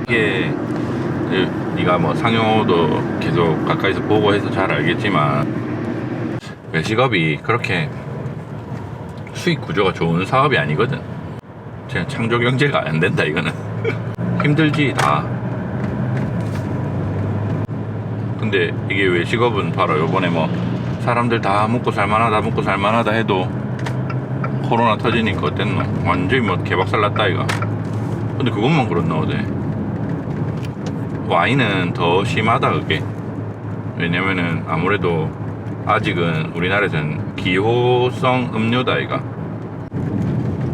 이게 네가 뭐 상용호도 계속 가까이서 보고 해서 잘 알겠지만 외식업이 그렇게 수익 구조가 좋은 사업이 아니거든. 그냥 창조 경제가 안 된다 이거는. 힘들지 다. 근데 이게 외식업은 바로 요번에 뭐 사람들 다 먹고 살만하다 해도 코로나 터지니까 어땠노? 완전히 뭐 개박살 났다 이거. 근데 그것만 그렇나 어제. 와인은 더 심하다 그게. 왜냐면은 아무래도 아직은 우리나라에서는 기호성 음료다 이가.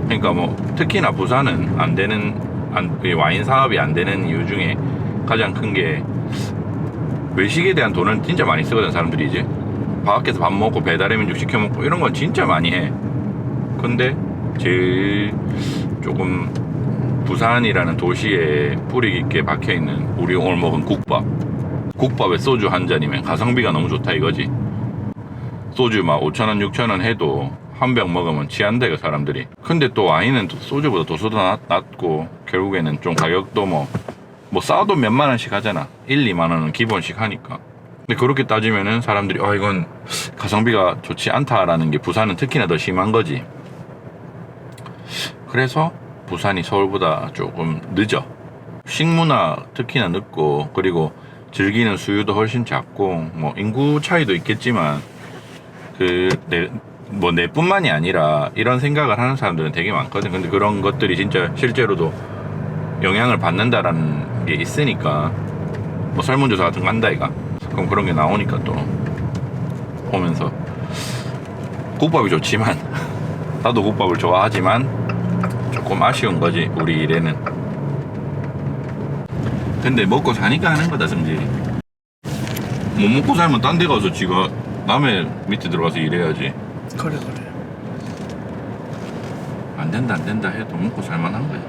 그러니까 뭐 특히나 부산은 안 되는 와인 사업이 안 되는 이유 중에 가장 큰 게 외식에 대한 돈을 진짜 많이 쓰거든 사람들이. 이제 밖에서 밥 먹고 배달의 민족 시켜 먹고 이런 건 진짜 많이 해. 근데 제일 조금 부산이라는 도시에 뿌리 깊게 박혀있는 우리 오늘 먹은 국밥에 소주 한 잔이면 가성비가 너무 좋다 이거지. 소주 막 5,000원 6,000원 해도 한 병 먹으면 취한다 사람들이. 근데 또 와인은 또 소주보다 도수도 낮고 결국에는 좀 가격도 뭐 싸도 몇만 원씩 하잖아. 1, 2만 원은 기본씩 하니까. 근데 그렇게 따지면은 사람들이 이건 가성비가 좋지 않다라는 게 부산은 특히나 더 심한 거지. 그래서 부산이 서울보다 조금 늦어. 식문화 특히나 늦고, 그리고 즐기는 수요도 훨씬 작고, 뭐 인구 차이도 있겠지만 내뿐만이 아니라 이런 생각을 하는 사람들은 되게 많거든. 근데 그런 것들이 진짜 실제로도 영향을 받는다라는 게 있으니까 뭐 설문조사 같은 거 한다 이가. 그럼 그런 게 나오니까 또 보면서 국밥이 좋지만 나도 국밥을 좋아하지만 조금 아쉬운 거지 우리 일에는. 근데 먹고 사니까 하는 거다 성질이. 못 먹고 살면 딴 데 가서 지가 남의 밑에 들어가서 일해야지. 그래. 안 된다 해도 먹고 살만한 거야.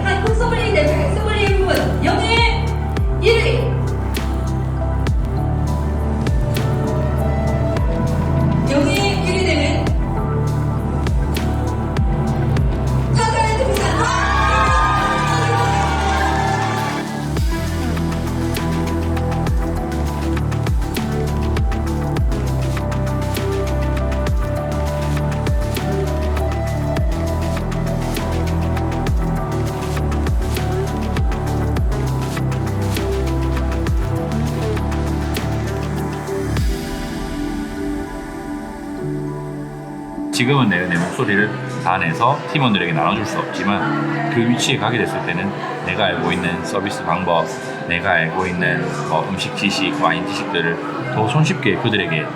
한국 소믈리에 대표 소믈리에 부분 영예 1위 영예 1위 되는 타카레트 부산. 지금은 내 목소리를 다 내서 팀원들에게 나눠줄 수 없지만 그 위치에 가게 됐을 때는 내가 알고 있는 서비스 방법, 내가 알고 있는 음식 지식, 와인 지식들을 더 손쉽게 그들에게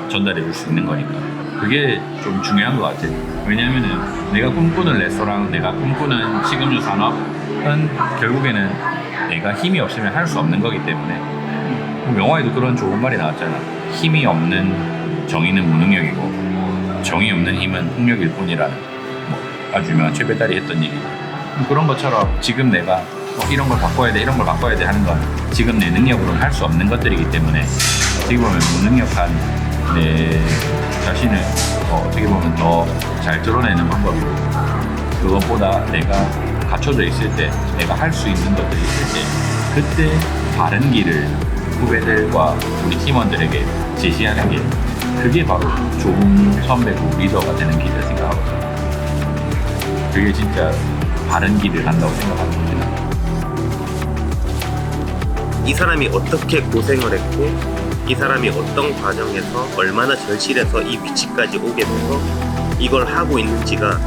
전달해 줄 수 있는 거니까 그게 좀 중요한 것 같아. 왜냐면은 내가 꿈꾸는 레스토랑, 내가 꿈꾸는 식음료 산업은 결국에는 내가 힘이 없으면 할 수 없는 거기 때문에. 영화에도 그런 좋은 말이 나왔잖아. 힘이 없는 정의는 무능력이고 정이 없는 힘은 폭력일 뿐이라는 아주 유명한 최배달이 했던 얘기. 그런 것처럼 지금 내가 이런 걸 바꿔야 돼 하는 건 지금 내 능력으로는 할 수 없는 것들이기 때문에 어떻게 보면 무능력한 내 자신을 어떻게 보면 더 잘 드러내는 방법이고, 그것보다 내가 갖춰져 있을 때, 내가 할 수 있는 것들이 있을 때 그때 바른 길을 후배들과 우리 팀원들에게 제시하는 게 그게 바로 좋은 선배고 리더가 되는 길이라 생각하거든요. 그게 진짜 바른 길을 한다고 생각합니다. 이 사람이 어떻게 고생을 했고 이 사람이 어떤 과정에서 얼마나 절실해서 이 위치까지 오게 돼서 이걸 하고 있는지가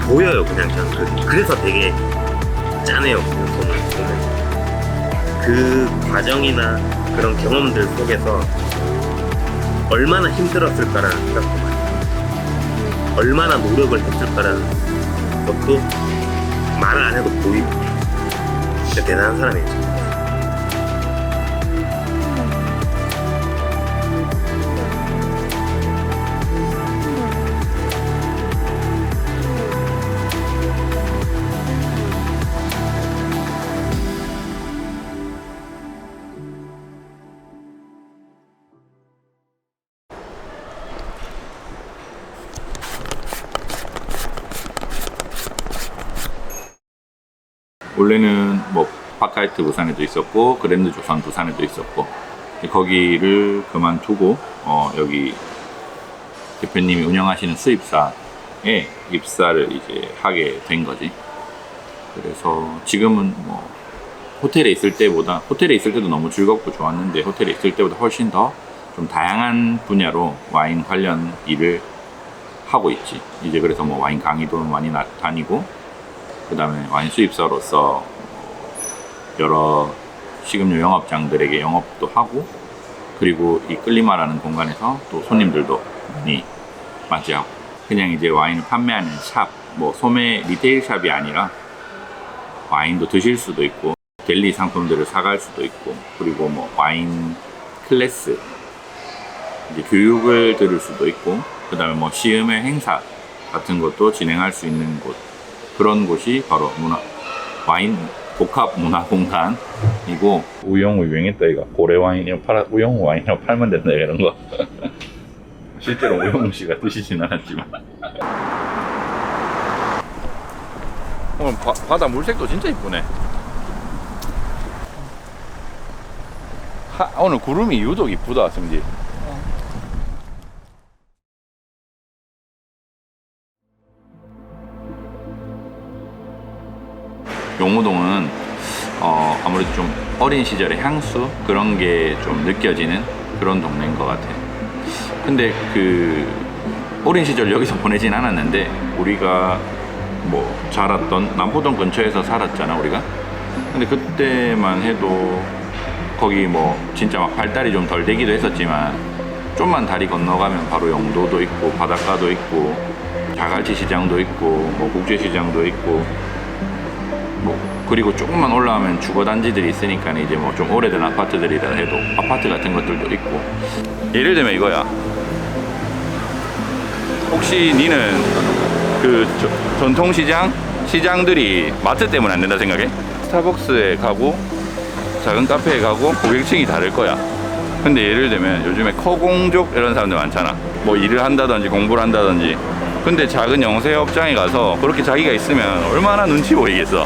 보여요. 그냥 그래서 되게 짜네요. 그 과정이나 그런 경험들 속에서 얼마나 힘들었을까라는 생각도 많이 해요. 얼마나 노력을 했을까라는 것도 말을 안 해도 보이고 진짜 대단한 사람이죠. 원래는 뭐 파카이트 부산에도 있었고 그랜드 조선 부산에도 있었고 거기를 그만두고 여기 대표님이 운영하시는 수입사에 입사를 이제 하게 된 거지. 그래서 지금은 뭐 호텔에 있을 때도 너무 즐겁고 좋았는데 호텔에 있을 때보다 훨씬 더 좀 다양한 분야로 와인 관련 일을 하고 있지. 이제 그래서 뭐 와인 강의도 많이 다니고 그 다음에 와인 수입사로서 여러 식음료 영업장들에게 영업도 하고 그리고 이 끌리마라는 공간에서 또 손님들도 많이 맞이하고 그냥 이제 와인을 판매하는 샵, 뭐 소매 리테일 샵이 아니라 와인도 드실 수도 있고 델리 상품들을 사갈 수도 있고 그리고 뭐 와인 클래스 이제 교육을 들을 수도 있고 그 다음에 뭐 시음회 행사 같은 것도 진행할 수 있는 곳 그런 곳이 바로 와인 복합 문화 공간이고 우영우 유행했다 이거 고래 와인이랑 우영우 와인이랑 팔면 된다 이런 거 실제로 우영우 씨가 드시진 않았지만 오늘 바다 물색도 진짜 이쁘네. 오늘 구름이 유독 이쁘다 승지. 용호동은 아무래도 좀 어린 시절의 향수 그런 게 좀 느껴지는 그런 동네인 것 같아. 근데 그 어린 시절 여기서 보내진 않았는데 우리가 뭐 자랐던 남포동 근처에서 살았잖아 우리가. 근데 그때만 해도 거기 뭐 진짜 막 발달이 좀 덜 되기도 했었지만 좀만 다리 건너가면 바로 영도도 있고 바닷가도 있고 자갈치 시장도 있고 뭐 국제시장도 있고 뭐 그리고 조금만 올라가면 주거단지들이 있으니까 이제 뭐 좀 오래된 아파트들이라 해도 아파트 같은 것들도 있고 예를 들면 이거야. 혹시 니는 그 전통시장 시장들이 마트 때문에 안 된다 생각해? 스타벅스에 가고 작은 카페에 가고 고객층이 다를 거야. 근데 예를 들면 요즘에 커공족 이런 사람들 많잖아. 뭐 일을 한다든지 공부를 한다든지. 근데 작은 영세업장에 가서 그렇게 자기가 있으면 얼마나 눈치 보이겠어.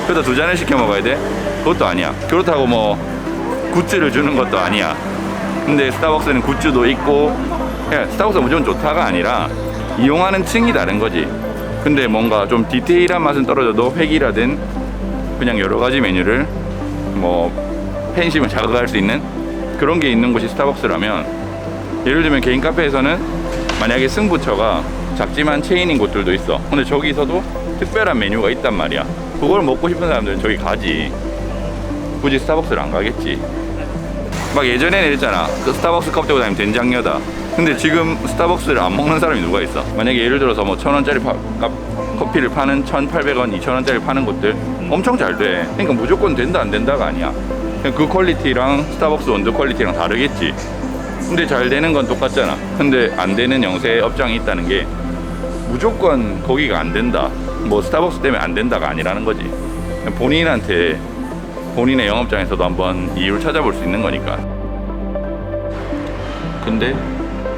그러다 두 잔을 시켜 먹어야 돼? 그것도 아니야. 그렇다고 뭐 굿즈를 주는 것도 아니야. 근데 스타벅스는 굿즈도 있고 스타벅스가 무조건 좋다가 아니라 이용하는 층이 다른 거지. 근데 뭔가 좀 디테일한 맛은 떨어져도 획일화된 그냥 여러 가지 메뉴를 뭐 팬심을 자극할 수 있는 그런 게 있는 곳이 스타벅스라면 예를 들면 개인 카페에서는 만약에 승부처가 작지만 체인인 곳들도 있어. 근데 저기서도 특별한 메뉴가 있단 말이야. 그걸 먹고 싶은 사람들은 저기 가지. 굳이 스타벅스를 안 가겠지. 막 예전에는 이랬잖아. 그 스타벅스 컵 들고 다니면 된장녀다. 근데 지금 스타벅스를 안 먹는 사람이 누가 있어? 만약에 예를 들어서 뭐 1,000원짜리 커피를 파는 1,800원, 2,000원짜리 파는 곳들 엄청 잘 돼. 그러니까 무조건 된다 안 된다가 아니야. 그냥 그 퀄리티랑 스타벅스 원두 퀄리티랑 다르겠지. 근데 잘 되는 건 똑같잖아. 근데 안 되는 영세 업장이 있다는 게 무조건 거기가 안 된다. 뭐 스타벅스 때문에 안 된다가 아니라는 거지. 본인한테 본인의 영업장에서도 한번 이유를 찾아볼 수 있는 거니까. 근데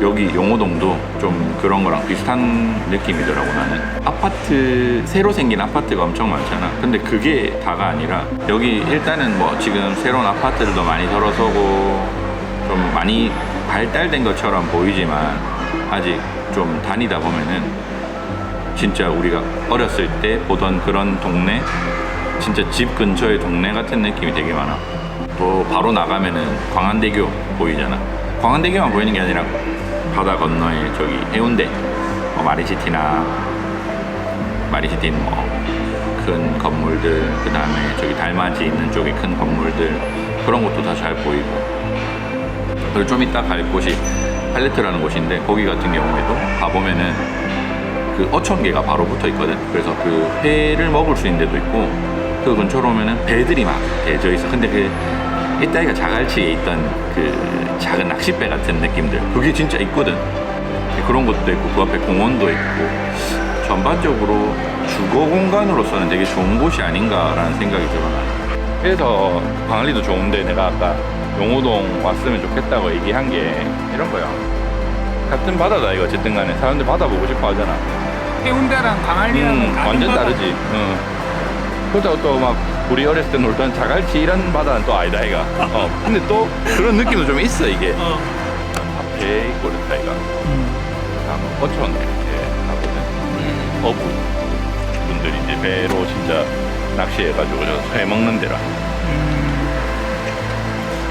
여기 용호동도 좀 그런 거랑 비슷한 느낌이더라고. 나는 아파트 새로 생긴 아파트가 엄청 많잖아. 근데 그게 다가 아니라 여기 일단은 뭐 지금 새로운 아파트들도 많이 들어서고 좀 많이 발달된 것처럼 보이지만 아직 좀 다니다 보면은 진짜 우리가 어렸을 때 보던 그런 동네, 진짜 집 근처의 동네 같은 느낌이 되게 많아. 또 바로 나가면은 광안대교 보이잖아. 광안대교만 보이는 게 아니라 바다 건너에 저기 해운대, 뭐 마리시티나 마리시티는 뭐 큰 건물들, 그 다음에 저기 달맞이 있는 쪽에 큰 건물들, 그런 것도 다 잘 보이고. 그리고 좀 이따 갈 곳이 팔레트라는 곳인데, 거기 같은 경우에도 가보면은 그 어촌계가 바로 붙어 있거든. 그래서 그 회를 먹을 수 있는 데도 있고, 그 근처로 오면은 배들이 막 대져 있어. 근데 그 이따위가 자갈치에 있던 그 작은 낚싯배 같은 느낌들, 그게 진짜 있거든. 그런 것도 있고, 그 앞에 공원도 있고, 전반적으로 주거 공간으로서는 되게 좋은 곳이 아닌가라는 생각이 들어요. 그래서 광안리도 좋은데, 내가 아까 용호동 왔으면 좋겠다고 얘기한 게 이런 거야. 같은 바다다 이거. 어쨌든 간에 사람들 바다 보고 싶어 하잖아. 해운대랑 광안리랑 완전 다르지. 그렇다고 또 막 우리 어렸을 때 놀던 자갈치 이런 바다는 또 아니다 이가. 근데 또 그런 느낌도 좀 있어 이게. 배 있고 그렇다 이가. 어촌 이렇게 하거든. 어부 분들이 이제 배로 진짜 낚시해가지고 회 먹는 데라.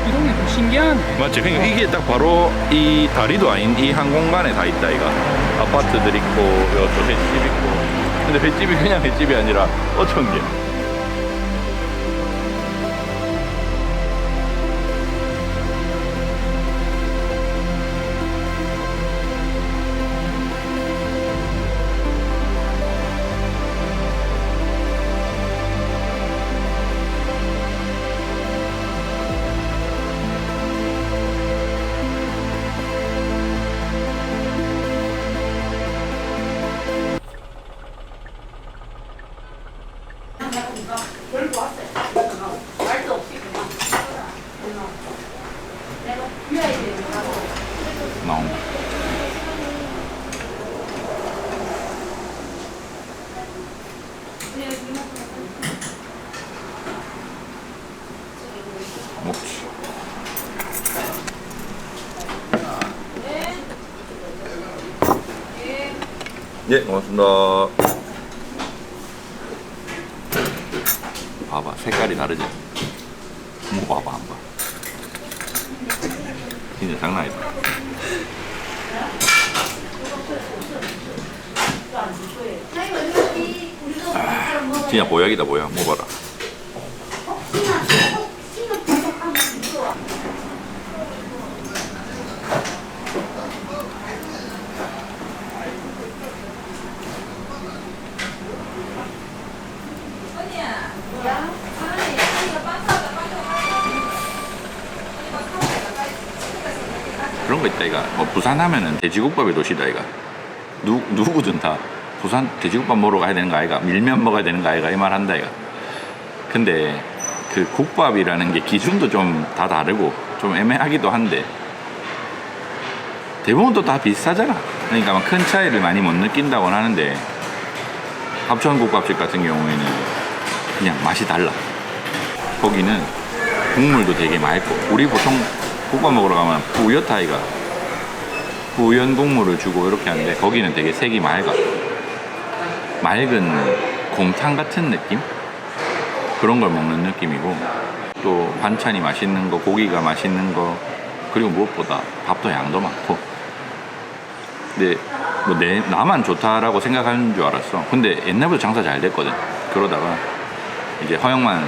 이런 게 좀 신기하네. 맞지? 그러니까 이게 딱 바로 이 다리도 아닌 이 한 공간에 다 있다 이가. 아파트들 있고 여기 또 횟집 있고. 근데 횟집이 그냥 횟집이 아니라 어촌계. 나온 거. 먹지. 예, 고맙습니다. 봐봐, 색깔이 다르지? 먹어봐봐, 한번. 진짜 장난 아니다. 진짜 보약이다, 보약. 먹어봐라. 그런 거 있다 이가. 뭐 부산 하면은 돼지국밥의 도시다 이가. 누구든 다 부산 돼지국밥 먹으러 가야 되는 거 아이가, 밀면 먹어야 되는 거 아이가, 이 말 한다 이가. 근데 그 국밥이라는 게 기준도 좀 다 다르고 좀 애매하기도 한데, 대부분 또 다 비슷하잖아. 그러니까 막 큰 차이를 많이 못 느낀다고는 하는데, 합천국밥집 같은 경우에는 그냥 맛이 달라. 거기는 국물도 되게 맑고, 우리 보통 국밥 먹으러 가면 뿌옇다이가 뿌연 국물을 주고 이렇게 하는데, 거기는 되게 색이 맑아. 맑은 곰탕 같은 느낌? 그런 걸 먹는 느낌이고, 또 반찬이 맛있는 거, 고기가 맛있는 거, 그리고 무엇보다 밥도 양도 많고. 근데 뭐 나만 좋다라고 생각하는 줄 알았어. 근데 옛날부터 장사 잘 됐거든. 그러다가 이제 허영만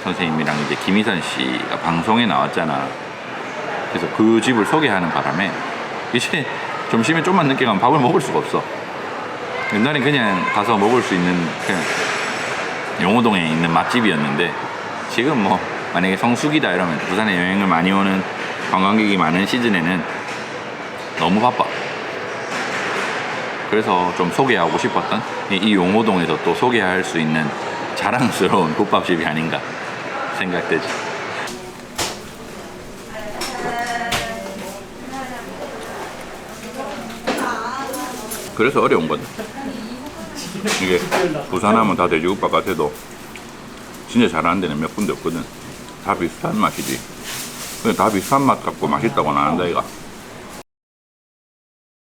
선생님이랑 이제 김희선 씨가 방송에 나왔잖아. 그래서 그 집을 소개하는 바람에 이제 점심에 좀만 늦게 가면 밥을 먹을 수가 없어. 옛날엔 그냥 가서 먹을 수 있는 그냥 용호동에 있는 맛집이었는데, 지금 뭐 만약에 성수기다 이러면, 부산에 여행을 많이 오는 관광객이 많은 시즌에는 너무 바빠. 그래서 좀 소개하고 싶었던 이 용호동에서 또 소개할 수 있는 자랑스러운 국밥집이 아닌가 생각되지. 그래서 어려운 거다. 이게 부산 하면 다 돼지국밥 같아도 진짜 잘하는 데는 몇 군데 없거든. 다 비슷한 맛이지. 근데 다 비슷한 맛 같고 맛있다고는 안 한다 이가.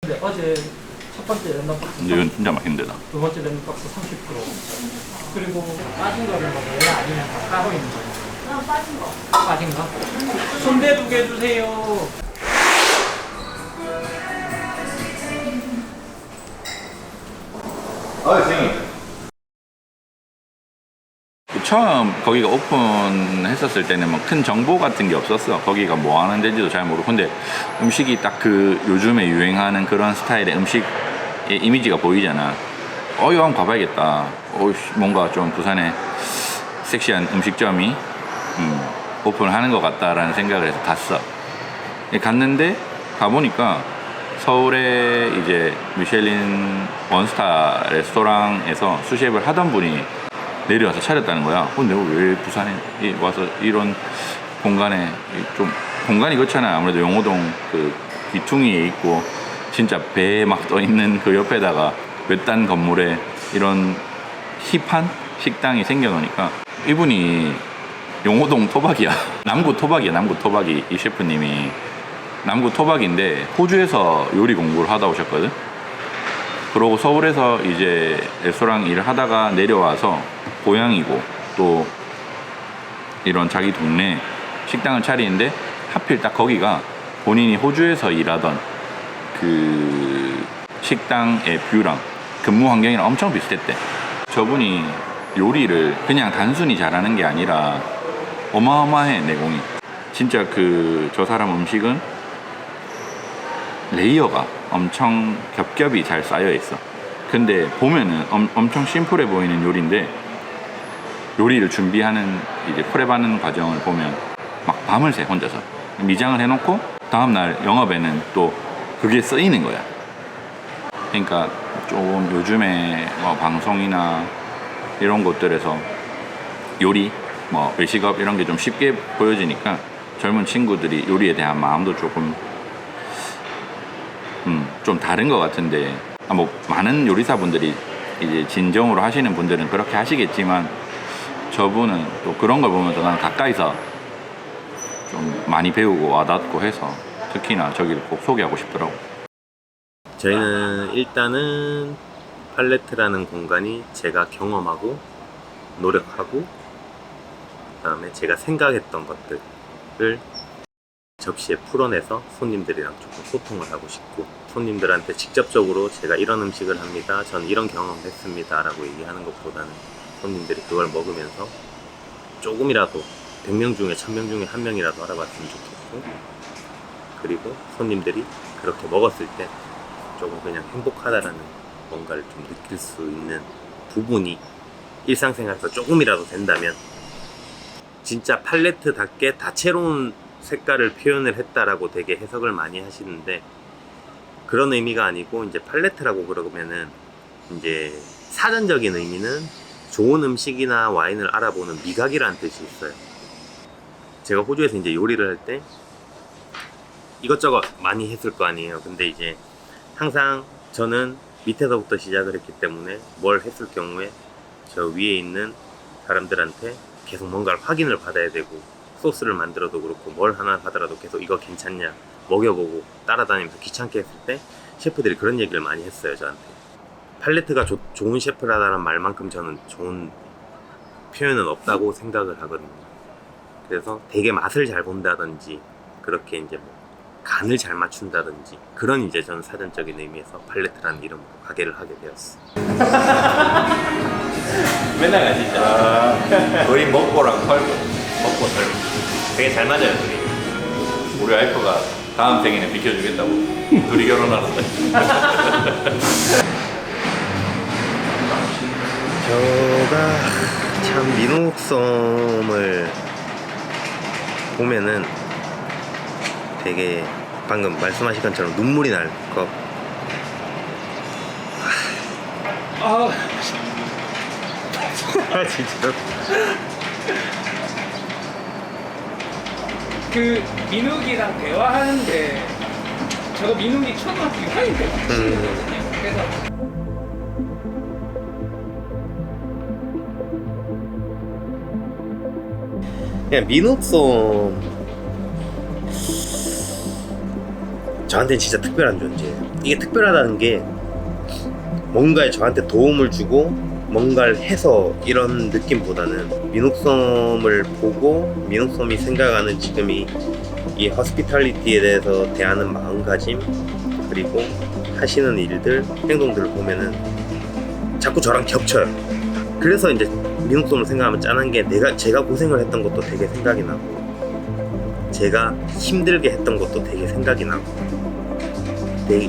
근데 어제 첫 번째 랜덤박스 근데 이건 진짜 맛있는 데다. 두 번째 랜덤박스 30% 그리고 빠진 거는 뭐예요? 아니면 다 따로 있는 거예요? 빠진 거. 빠진 거? 순대 2개 주세요. 아, 선생님. 처음 거기가 오픈했었을 때는 뭐 큰 정보 같은 게 없었어. 거기가 뭐 하는 데인지도 잘 모르고. 근데 음식이 딱 그 요즘에 유행하는 그런 스타일의 음식의 이미지가 보이잖아. 이거 한번 가봐야겠다. 뭔가 좀 부산에 섹시한 음식점이 오픈하는 것 같다라는 생각을 해서 갔어. 갔는데 가보니까 서울에 이제 미쉐린 원스타 레스토랑에서 수셰프를 하던 분이 내려와서 차렸다는 거야. 근데 왜 부산에 와서 이런 공간에 좀 공간이 그렇잖아. 아무래도 용호동 그 귀퉁이에 있고 진짜 배에 막 떠 있는 그 옆에다가 몇 단 건물에 이런 힙한 식당이 생겨놓으니까 이분이 용호동 토박이야. 남구 토박이야. 남구 토박이. 이 셰프님이 남구 토박인데 호주에서 요리 공부를 하다 오셨거든. 그러고 서울에서 이제 레스토랑 일을 하다가 내려와서 고향이고 또 이런 자기 동네 식당을 차리는데 하필 딱 거기가 본인이 호주에서 일하던 그 식당의 뷰랑 근무 환경이랑 엄청 비슷했대. 저분이 요리를 그냥 단순히 잘하는 게 아니라 어마어마해. 내공이 진짜 저 사람 음식은 레이어가 엄청 겹겹이 잘 쌓여 있어. 근데 보면은 엄청 심플해 보이는 요리인데 요리를 준비하는 이제 프랩하는 과정을 보면 막 밤을 새 혼자서 미장을 해놓고 다음날 영업에는 또 그게 쓰이는 거야. 그러니까 조금 요즘에 뭐 방송이나 이런 곳들에서 요리 뭐 외식업 이런 게 좀 쉽게 보여지니까 젊은 친구들이 요리에 대한 마음도 조금 좀 다른 것 같은데, 뭐 많은 요리사분들이 이제 진정으로 하시는 분들은 그렇게 하시겠지만 저분은 또 그런 걸 보면서 난 가까이서 좀 많이 배우고 와닿고 해서 특히나 저기를 꼭 소개하고 싶더라고. 저희는 일단은 팔레트라는 공간이 제가 경험하고 노력하고 그다음에 제가 생각했던 것들을 접시에 풀어내서 손님들이랑 조금 소통을 하고 싶고, 손님들한테 직접적으로 제가 이런 음식을 합니다, 전 이런 경험을 했습니다 라고 얘기하는 것보다는 손님들이 그걸 먹으면서 조금이라도 100명 중에 1000명 중에 1명이라도 알아봤으면 좋겠고, 그리고 손님들이 그렇게 먹었을 때 조금 그냥 행복하다라는 뭔가를 좀 느낄 수 있는 부분이 일상생활에서 조금이라도 된다면, 진짜 팔레트답게 다채로운 색깔을 표현을 했다라고 되게 해석을 많이 하시는데 그런 의미가 아니고, 이제 팔레트라고 그러면은 이제 사전적인 의미는 좋은 음식이나 와인을 알아보는 미각이라는 뜻이 있어요. 제가 호주에서 이제 요리를 할 때 이것저것 많이 했을 거 아니에요. 근데 이제 항상 저는 밑에서부터 시작을 했기 때문에 뭘 했을 경우에 저 위에 있는 사람들한테 계속 뭔가를 확인을 받아야 되고, 소스를 만들어도 그렇고 뭘 하나 하더라도 계속 이거 괜찮냐 먹여보고 따라다니면서 귀찮게 했을 때 셰프들이 그런 얘기를 많이 했어요, 저한테. 팔레트가 좋은 셰프라는 말만큼 저는 좋은 표현은 없다고 생각을 하거든요. 그래서 되게 맛을 잘 본다든지 그렇게 이제 뭐 간을 잘 맞춘다든지 그런 이제 저는 사전적인 의미에서 팔레트라는 이름으로 가게를 하게 되었어요. 맨날 가시죠. 거의 먹고랑 털고 먹고 털고 되게 잘 맞아요, 둘이. 우리 와이프가 다음 생에는 비켜주겠다고 둘이 결혼하는데. 저가 참 민옥섬을 보면은 되게 방금 말씀하신 것처럼 눈물이 날 것. 진짜로? 그 민욱이랑 대화하는데 저거 민욱이 초등학교 6학년 때 친구거든요. 그래서 그냥 민옥섬 저한테는 진짜 특별한 존재예요. 이게 특별하다는 게 뭔가에 저한테 도움을 주고 뭔가를 해서 이런 느낌보다는 민옥섬을 보고 민옥섬이 생각하는 지금 이 허스피탈리티에 대해서 대하는 마음가짐, 그리고 하시는 일들, 행동들을 보면은 자꾸 저랑 겹쳐요. 그래서 이제 미국돈을 생각하면 짠한 게 제가 고생을 했던 것도 되게 생각이 나고 제가 힘들게 했던 것도 되게 생각이 나고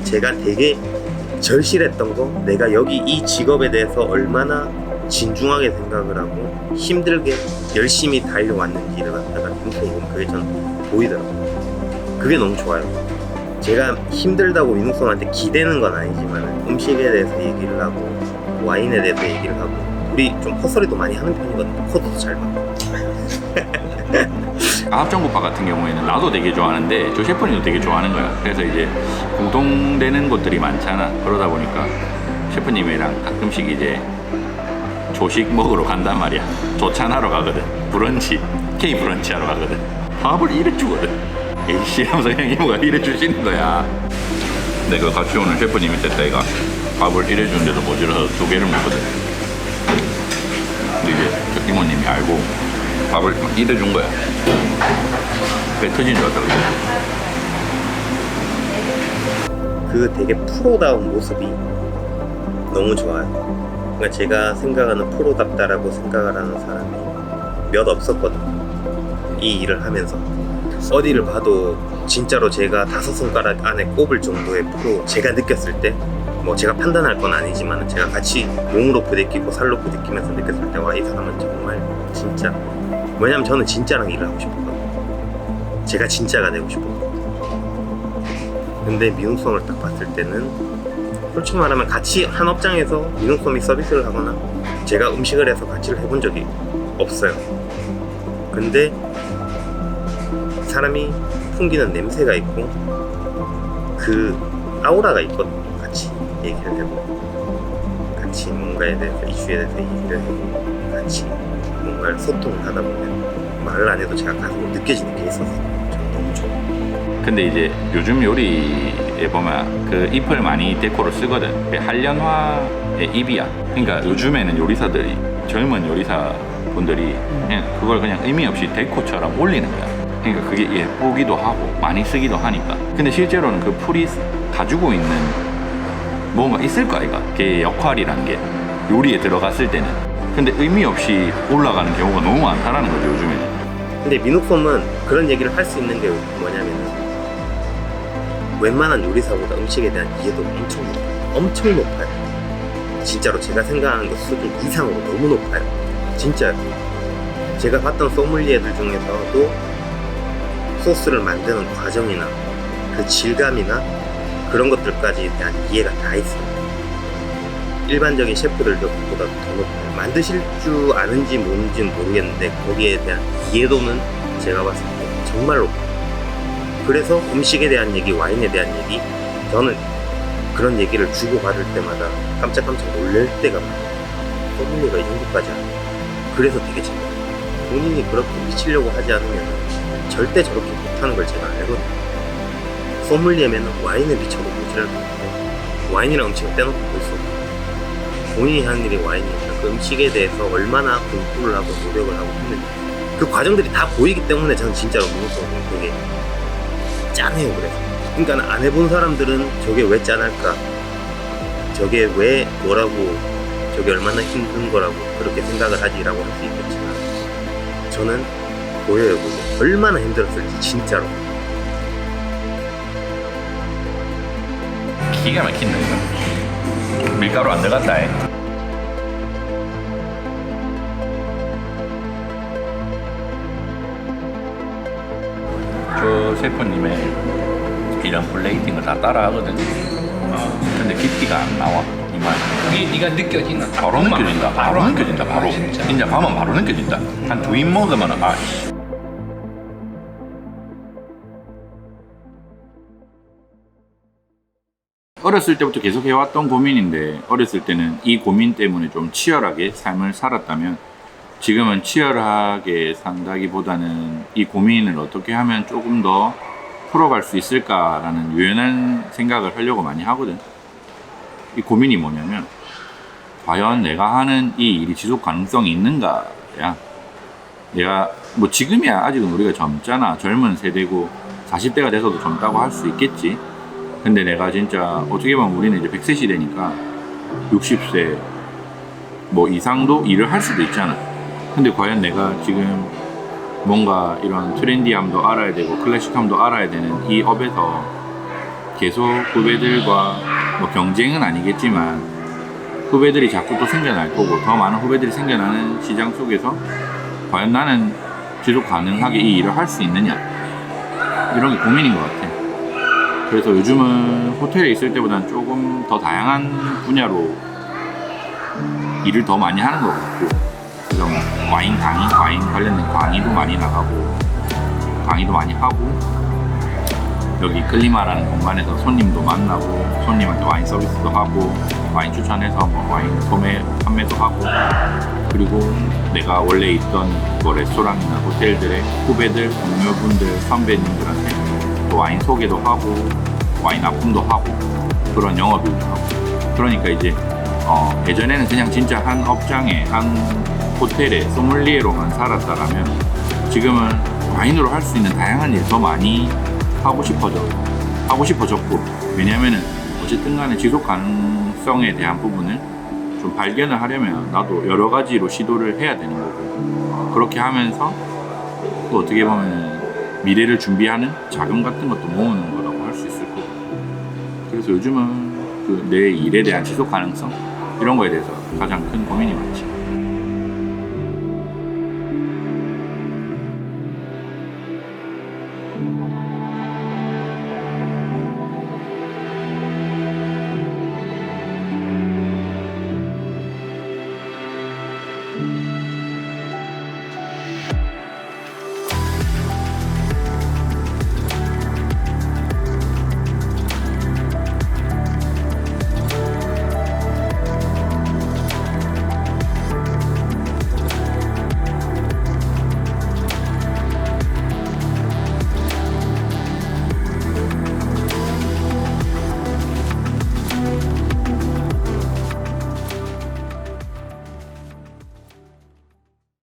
제가 되게 절실했던 거 내가 여기 이 직업에 대해서 얼마나 진중하게 생각을 하고 힘들게 열심히 달려왔는지를 갖다가 미국돈 보면 그게 전 보이더라고요. 그게 너무 좋아요. 제가 힘들다고 민욱성한테 기대는 건 아니지만 음식에 대해서 얘기를 하고 와인에 대해서 얘기를 하고 우리 좀 헛소리도 많이 하는 편이거든요. 코드도 잘 맞고. 합정국밥 같은 경우에는 나도 되게 좋아하는데 저 셰프님도 되게 좋아하는 거야. 그래서 이제 공통되는 것들이 많잖아. 그러다 보니까 셰프님이랑 가끔씩 이제 조식 먹으러 간단 말이야. 조찬하러 가거든. 브런치, K 브런치 하러 가거든. 밥을 이래 주거든. 에이씨 하면서 그냥 이모가 이래 주시는 거야. 내가 같이 오는 셰프님이 됐다 얘가 밥을 이래 주는데도 모자라서 2개를 먹거든. 근데 이제 저 이모님이 알고 밥을 막 이래 준 거야. 배 터진 줄 알았다. 그 되게 프로다운 모습이 너무 좋아요. 그러니까 제가 생각하는 프로답다라고 생각을 하는 사람이 몇 없었거든요. 이 일을 하면서 어디를 봐도 진짜로 제가 5손가락 안에 꼽을 정도의 프로, 제가 느꼈을 때 뭐 제가 판단할 건 아니지만 제가 같이 몸으로 부딪히고 살로 부딪히면서 느꼈을 때 와, 이 사람은 정말 진짜, 왜냐면 저는 진짜랑 일을 하고 싶었거든요. 제가 진짜가 되고 싶었거든요. 근데 민욱성을 딱 봤을 때는 솔직히 말하면 같이 한 업장에서 민욱성이 서비스를 하거나 제가 음식을 해서 같이 해본 적이 없어요. 근데 사람이 풍기는 냄새가 있고 그 아우라가 있거든요. 같이 얘기를 해보고 같이 뭔가에 대해서 이슈에 대해서 얘기를 해보고 같이 뭔가를 소통을 하다 보면 말을 안 해도 제가 가슴으로 느껴지는 게 있어서 저는 너무 좋아요. 근데 이제 요즘 요리에 보면 그 잎을 많이 데코로 쓰거든. 그 한련화의 잎이야. 그러니까 요즘에는 요리사들이, 젊은 요리사 분들이 그냥 그걸 그냥 의미 없이 데코처럼 올리는 거야. 그러니까 그게 예쁘기도 하고 많이 쓰기도 하니까. 근데 실제로는 그 풀이 가지고 있는 뭔가 있을 거 아이가. 걔의 역할이란 게 요리에 들어갔을 때는. 근데 의미 없이 올라가는 경우가 너무 많다라는 거죠, 요즘에는. 근데 민욱솜은 그런 얘기를 할 수 있는 게 뭐냐면은 웬만한 요리사보다 음식에 대한 이해도가 엄청 높아요. 엄청 높아요. 진짜로 제가 생각하는 것 수준 이상으로 너무 높아요. 진짜요. 제가 봤던 소믈리에들 중에서도 소스를 만드는 과정이나 그 질감이나 그런 것들까지에 대한 이해가 다 있어요. 일반적인 셰프들보다 더 높아요. 만드실 줄 아는지 모르는지는 모르겠는데 거기에 대한 이해도는 제가 봤을 때 정말 높아요. 그래서 음식에 대한 얘기, 와인에 대한 얘기, 저는 그런 얘기를 주고받을 때마다 깜짝깜짝 놀랄 때가 많아요. 소믈리에가 이 정도까지 하네. 그래서 되게 재밌어요. 본인이 그렇게 미치려고 하지 않으면 절대 저렇게 못하는 걸 제가 알거든요. 소믈리에면은 와인에 미쳐도 모지를 못하고 와인이랑 음식을 떼놓고 볼 수 없고 본인이 하는 일이 와인이니까 그 음식에 대해서 얼마나 공부를 하고 노력을 하고 했는지 그 과정들이 다 보이기 때문에 저는 진짜로 민욱성이 되게 짠해요. 그래서 그러니까 안 해본 사람들은 저게 왜 짠할까, 저게 왜 뭐라고, 저게 얼마나 힘든 거라고 그렇게 생각을 하지라고 할 수 있겠지만 저는 보여요. 그게 얼마나 힘들었을지 진짜로. 기가 막힌다 이거. 밀가루 안 들어갔다 해. 저 셰프님의 이런 플레이팅을 다 따라 하거든. 근데 깊이가 안 나와. 이만. 그게 네가 느껴지나? 바로 느껴진다. 바로 느껴진다. 바로. 진짜. 진짜 밤은 바로 느껴진다. 한 2입 먹으면은 아씨. 어렸을 때부터 계속 해왔던 고민인데 어렸을 때는 이 고민 때문에 좀 치열하게 삶을 살았다면 지금은 치열하게 산다기보다는 이 고민을 어떻게 하면 조금 더 풀어갈 수 있을까라는 유연한 생각을 하려고 많이 하거든. 이 고민이 뭐냐면 과연 내가 하는 이 일이 지속 가능성이 있는가야. 내가 뭐 지금이야 아직은 우리가 젊잖아. 젊은 세대고 40대가 돼서도 젊다고 할 수 있겠지. 근데 내가 진짜 어떻게 보면 우리는 이제 100세 시대니까 60세 뭐 이상도 일을 할 수도 있잖아. 근데 과연 내가 지금 뭔가 이런 트렌디함도 알아야 되고 클래식함도 알아야 되는 이 업에서 계속 후배들과 뭐 경쟁은 아니겠지만 후배들이 자꾸 또 생겨날 거고 더 많은 후배들이 생겨나는 시장 속에서 과연 나는 지속 가능하게 이 일을 할 수 있느냐 이런 게 고민인 것 같아. 그래서 요즘은 호텔에 있을 때보다는 조금 더 다양한 분야로 일을 더 많이 하는 것 같고, 그래서 와인 강의, 와인 관련된 강의도 많이 나가고 강의도 많이 하고, 여기 클리마라는 공간에서 손님도 만나고 손님한테 와인 서비스도 하고 와인 추천해서 뭐 와인 소매 판매도 하고, 그리고 내가 원래 있던 뭐 레스토랑이나 호텔들의 후배들, 동료분들, 선배님들한테 또 와인 소개도 하고 와인 납품도 하고 그런 영업일도 하고. 그러니까 이제 예전에는 그냥 진짜 한 업장에 한 호텔에 소믈리에로만 살았다라면 지금은 와인으로 할 수 있는 다양한 일 더 많이 하고 싶어졌고, 왜냐면은 어쨌든 간에 지속 가능성에 대한 부분을 좀 발견을 하려면 나도 여러 가지로 시도를 해야 되는 거고, 그렇게 하면서 또 어떻게 보면 미래를 준비하는 자금 같은 것도 모으는 거라고 할 수 있을 거고. 그래서 요즘은 그 내 일에 대한 지속 가능성 이런 거에 대해서 가장 큰 고민이 많지.